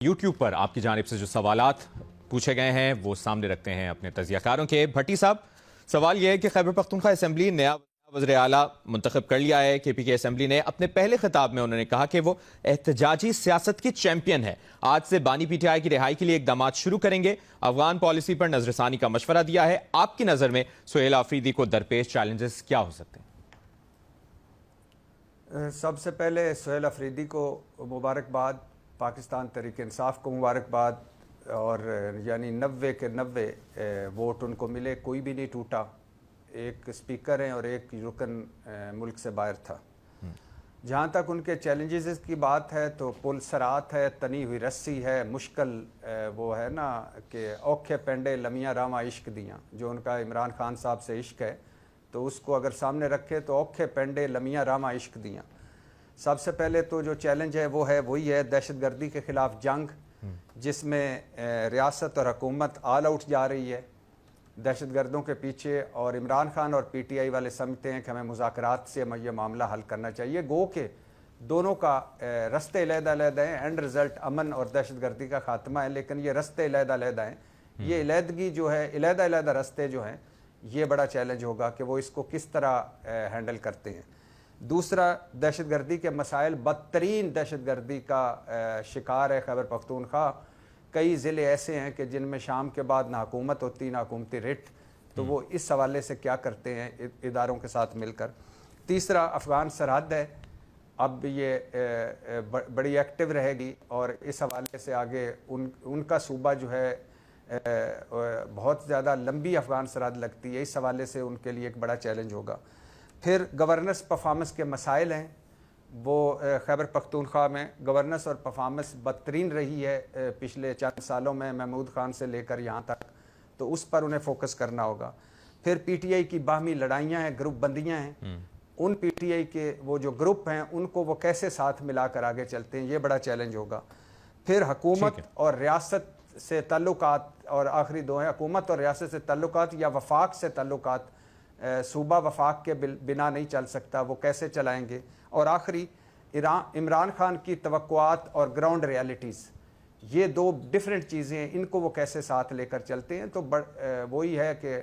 YouTube पर आपकी जानिब से जो सवालात पूछे गए हैं वो सामने रखते हैं अपने तजियाकारों के। भट्टी साहब, सवाल यह है कि खैबर पख्तूनख्वा असेंबली नया वज़ीर आला मुंतखब कर लिया है। KP की असेंबली ने अपने पहले खिताब में उन्होंने कहा कि वो एहतजाजी सियासत की चैंपियन है। आज से बानी PTI की रिहाई के लिए इकदाम शुरू करेंगे। अफगान पॉलिसी पर नजरसानी का मशवरा दिया है। आपकी नज़र में सुहेल आफरीदी को दरपेश चैलेंजेस क्या हो सकते हैं? सबसे पहले सुहेल आफरीदी को मुबारकबाद, पाकिस्तान तहरीक इंसाफ को मुबारकबाद, और यानी 90 के 90 वोट उनको मिले, कोई भी नहीं टूटा। एक स्पीकर हैं और एक रुकन मुल्क से बाहर था। जहाँ तक उनके चैलेंजेस की बात है तो पुल सरात है, तनी हुई रस्सी है, मुश्किल वो है ना कि औखे पेंडे लमियाँ रामा इश्क दियाँ, जो उनका इमरान खान साहब से इश्क है, तो उसको अगर सामने रखे तो औखे पेंडे लमियाँ रामा इश्क दियाँ। सबसे पहले तो जो चैलेंज है वो है वही है दहशतगर्दी के ख़िलाफ़ जंग, जिसमें रियासत और हुकूमत ऑल आउट जा रही है दहशतगर्दों के पीछे, और इमरान खान और PTI वाले समझते हैं कि हमें मुज़ाकरात से ये मामला हल करना चाहिए। गो के दोनों का रस्ते अलग-अलग हैं, एंड रिज़ल्ट अमन और दहशतगर्दी का ख़ात्मा है, लेकिन ये रस्ते अलग-अलग हैं। ये अलहदगी जो है, अलग-अलग रस्ते जो हैं, ये बड़ा चैलेंज होगा कि वो इसको किस तरह हैंडल करते हैं। दूसरा, दहशतगर्दी के मसाइल, बदतरीन दहशतगर्दी का शिकार है खैबर पख्तूनख्वा। कई ज़िले ऐसे हैं कि जिनमें शाम के बाद ना हुकूमत होती ना हुकूमती रिट, तो वो इस हवाले से क्या करते हैं इदारों के साथ मिलकर। तीसरा, अफ़गान सरहद है, अब ये बड़ी एक्टिव रहेगी, और इस हवाले से आगे उनका सूबा जो है बहुत ज़्यादा लंबी अफ़गान सरहद लगती है, इस हवाले से उनके लिए एक बड़ा चैलेंज होगा। फिर गवर्नेंस परफॉर्मेंस के मसाइल हैं, वो खैबर पख्तूनख्वा में गवर्नेंस और परफॉर्मेंस बदतरीन रही है पिछले चंद सालों में, महमूद खान से लेकर यहाँ तक, तो उस पर उन्हें फोकस करना होगा। फिर PTI की बाहमी लड़ाइयाँ हैं, ग्रुप बंदियाँ हैं, उन PTI के वो जो ग्रुप हैं उनको वो कैसे साथ मिलाकर आगे चलते हैं, ये बड़ा चैलेंज होगा। फिर हुकूमत और रियासत से ताल्लुकात, और आखिरी दो हैं हुकूमत और रियासत से ताल्लुकात या वफाक से ताल्लुकात। सूबा वफाक के बिना नहीं चल सकता, वो कैसे चलाएंगे। और आखिरी, इमरान खान की तवक्कुआत और ग्राउंड रियलिटीज़, ये दो डिफरेंट चीज़ें हैं, इनको वो कैसे साथ लेकर चलते हैं। तो वही है कि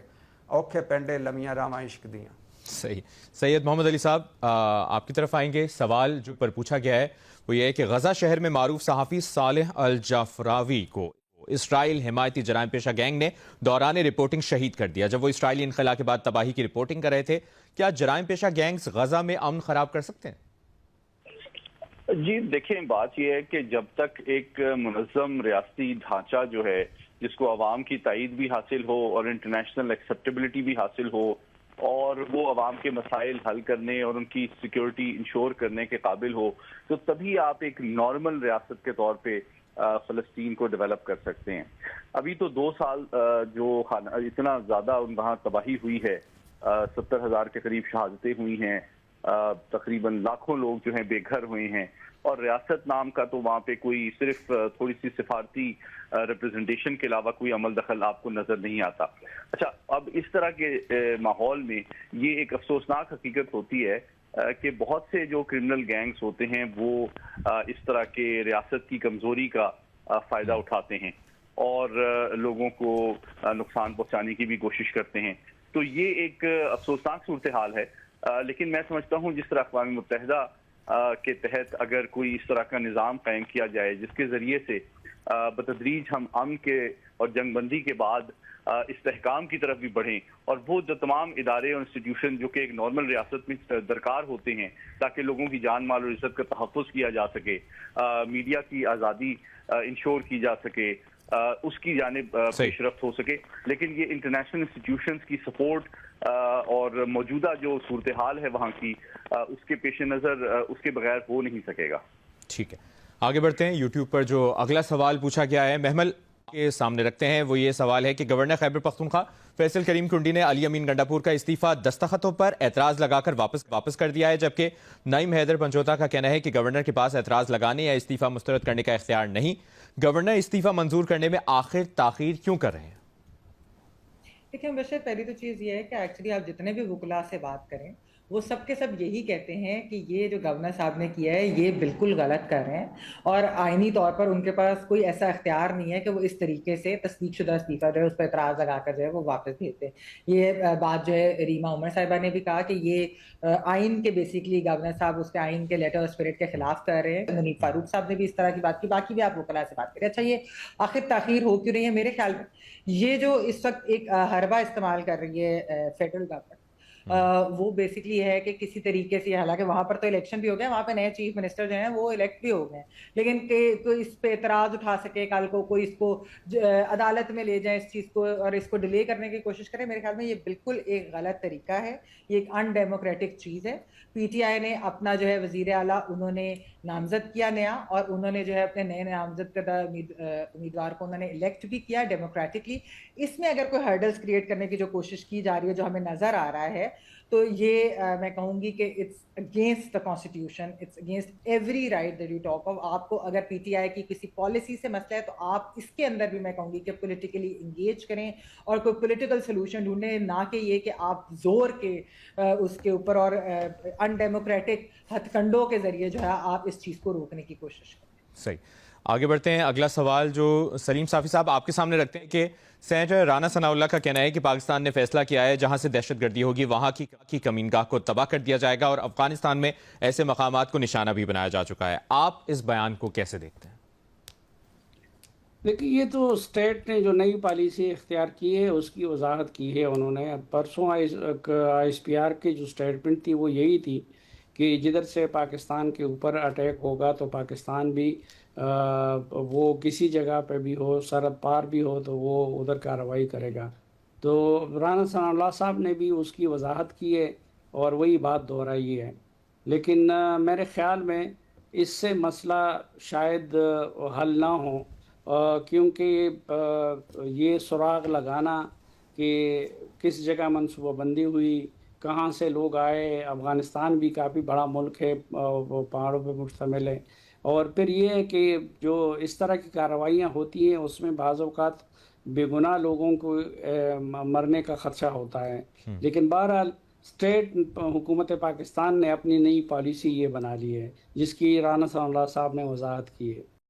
औखे पेंडे लमियाँ रामा इश्क दियाँ। सही। सैयद मोहम्मद अली साहब, आपकी तरफ आएंगे। सवाल जो पर पूछा गया है वो ये है कि गजा शहर में मारूफ सहाफ़ी सालेह अल जाफरावी को इसराइल हिमायती जराइम पेशा गैंग ने दौरान रिपोर्टिंग शहीद कर दिया जब वो इसराइली इनखला के बाद तबाही की रिपोर्टिंग कर रहे थे। क्या जराइम पेशा गैंग्स गजा में अमन खराब कर सकते हैं? जी देखें, बात यह है कि जब तक एक मुनज़्ज़म रियासती ढांचा जो है, जिसको अवाम की ताईद भी हासिल हो और इंटरनेशनल एक्सेप्टेबिलिटी भी हासिल हो, और वो अवाम के मसाइल हल करने और उनकी सिक्योरिटी इंश्योर करने के काबिल हो, तो तभी आप एक नॉर्मल रियासत के तौर पे फ़लस्तीन को डेवलप कर सकते हैं। अभी तो 2 साल जो इतना ज़्यादा वहाँ तबाही हुई है, 70,000 के करीब शहादतें हुई हैं, तकरीबन लाखों लोग जो हैं बेघर हुए हैं, और रियासत नाम का तो वहाँ पे कोई सिर्फ थोड़ी सी सिफारती रिप्रेजेंटेशन के अलावा कोई अमल दखल आपको नजर नहीं आता। अच्छा, अब इस तरह के माहौल में ये एक अफसोसनाक हकीकत होती है कि बहुत से जो क्रिमिनल गैंग्स होते हैं वो इस तरह के रियासत की कमजोरी का फायदा उठाते हैं और लोगों को नुकसान पहुंचाने की भी कोशिश करते हैं। तो ये एक अफसोसनाक सूरत हाल है, लेकिन मैं समझता हूँ जिस तरह अक़वाम मुत्तहिदा के तहत अगर कोई इस तरह का निज़ाम कायम किया जाए जिसके ज़रिए से बतदरीज हम अमन के और जंगबंदी के बाद इस्तेहकाम की तरफ भी बढ़ें, और वो जो तमाम इदारे और इंस्टीट्यूशन जो कि एक नॉर्मल रियासत में दरकार होते हैं ताकि लोगों की जान माल और इज्जत का तहफ़्फ़ुज़ किया जा सके, मीडिया की आज़ादी इंश्योर की जा सके, उसकी जानिब पेशरफ्त हो सके, लेकिन ये इंटरनेशनल इंस्टीट्यूशंस की सपोर्ट और मौजूदा जो सूरत हाल है वहाँ की, उसके पेश नज़र उसके बगैर हो नहीं सकेगा। ठीक है, आगे बढ़ते हैं। यूट्यूब पर जो अगला सवाल पूछा गया है महमल के सामने रखते हैं, वो ये सवाल है कि गवर्नर खैबर पख्तूनख्वा फैसल करीम कुंडी ने अली अमीन गंडापुर का इस्तीफा दस्तखतों पर एतराज लगाकर वापस कर दिया है, जबकि नईम हैदर पंजोता का कहना है कि गवर्नर के पास एतराज लगाने या इस्तीफा मुस्तरद करने का इख्तियार नहीं। गवर्नर इस्तीफा मंजूर करने में आखिर ताखीर क्यों कर रहे हैं? देखिए, वैसे पहली तो चीज़ ये है कि एक्चुअली आप जितने भी वकला से बात करें وہ سب کے سب یہی کہتے ہیں کہ یہ جو گورنر صاحب نے کیا ہے یہ بالکل غلط کر رہے ہیں، اور آئینی طور پر ان کے پاس کوئی ایسا اختیار نہیں ہے کہ وہ اس طریقے سے تصدیق شدہ استعفیٰ جو ہے اس پہ اعتراض لگا کر جو ہے وہ واپس بھیج دیں۔ یہ بات جو ہے ریما عمر صاحبہ نے بھی کہا کہ یہ آئین کے بیسیکلی گورنر صاحب اس کے آئین کے لیٹر اور اسپرٹ کے خلاف کر رہے ہیں۔ منیب فاروق صاحب نے بھی اس طرح کی بات کی، باقی بھی آپ وکلاء سے بات کریں۔ اچھا، یہ آخر تاخیر ہو کیوں رہی ہے؟ میرے خیال میں یہ جو اس وقت ایک حربہ استعمال کر رہی ہے فیڈرل گورنمنٹ، وہ بیسکلی ہے کہ کسی طریقے سے، حالانکہ وہاں پر تو الیکشن بھی ہو گیا، وہاں پہ نئے چیف منسٹر جو ہیں وہ الیکٹ بھی ہو گئے، لیکن کہ کوئی اس پہ اعتراض اٹھا سکے، کل کو کوئی اس کو عدالت میں لے جائیں اس چیز کو اور اس کو ڈیلے کرنے کی کوشش کرے، میرے خیال میں یہ بالکل ایک غلط طریقہ ہے، یہ ایک ان ڈیموکریٹک چیز ہے۔ پی ٹی آئی نے اپنا جو ہے وزیر اعلیٰ انہوں نے نامزد کیا نیا، اور انہوں نے جو ہے اپنے نئے نامزد کردہ امیدوار کو انہوں نے الیکٹ بھی کیا ڈیموکریٹکلی۔ اس میں اگر کوئی ہرڈلز کریٹ کرنے کی جو کوشش کی جا رہی ہے، جو ہمیں نظر آ رہا ہے، تو یہ میں کہوں گی کہ it's against the constitution, it's against every right that you talk of. آپ کو اگر پی ٹی آئی کی کسی پالیسی سے مسئلہ ہے تو آپ اس کے اندر بھی میں کہوں گی کہ پولیٹیکلی انگیج کریں اور کوئی پولیٹیکل سولوشن ڈھونڈیں، نہ کہ یہ کہ آپ زور کے اس کے اوپر اور ان ڈیموکریٹک ہتھ کنڈوں کے ذریعے جو ہے آپ اس چیز کو روکنے کی کوشش کریں۔ صحیح، آگے بڑھتے ہیں۔ اگلا سوال جو سلیم صافی صاحب آپ کے سامنے رکھتے ہیں کہ سینیٹر رانا ثناء اللہ کا کہنا ہے کہ پاکستان نے فیصلہ کیا ہے جہاں سے دہشت گردی ہوگی وہاں کی کمینگاہ کو تباہ کر دیا جائے گا، اور افغانستان میں ایسے مقامات کو نشانہ بھی بنایا جا چکا ہے۔ آپ اس بیان کو کیسے دیکھتے ہیں؟ دیکھیے، یہ تو اسٹیٹ نے جو نئی پالیسی اختیار کی ہے اس کی وضاحت کی ہے انہوں نے۔ پرسوں آئی ایس پی آر کی جو اسٹیٹمنٹ تھی وہ یہی تھی کہ جدھر سے پاکستان کے اوپر اٹیک ہوگا تو پاکستان بھی وہ کسی جگہ پہ بھی ہو، سرحد پار بھی ہو، تو وہ ادھر کارروائی کرے گا۔ تو رانا ثناء اللہ صاحب نے بھی اس کی وضاحت کی ہے اور وہی بات دہرائی ہے، لیکن میرے خیال میں اس سے مسئلہ شاید حل نہ ہو، کیونکہ یہ سراغ لگانا کہ کس جگہ منصوبہ بندی ہوئی، کہاں سے لوگ آئے، افغانستان بھی کافی بڑا ملک ہے، وہ پہاڑوں پہ مشتمل ہے، اور پھر یہ ہے کہ جو اس طرح کی کارروائیاں ہوتی ہیں اس میں بعض اوقات بے گناہ لوگوں کو مرنے کا خدشہ ہوتا ہے۔ لیکن بہرحال اسٹیٹ حکومت پاکستان نے اپنی نئی پالیسی یہ بنا لی ہے جس کی رانا ثناء اللہ صاحب نے وضاحت کی ہے۔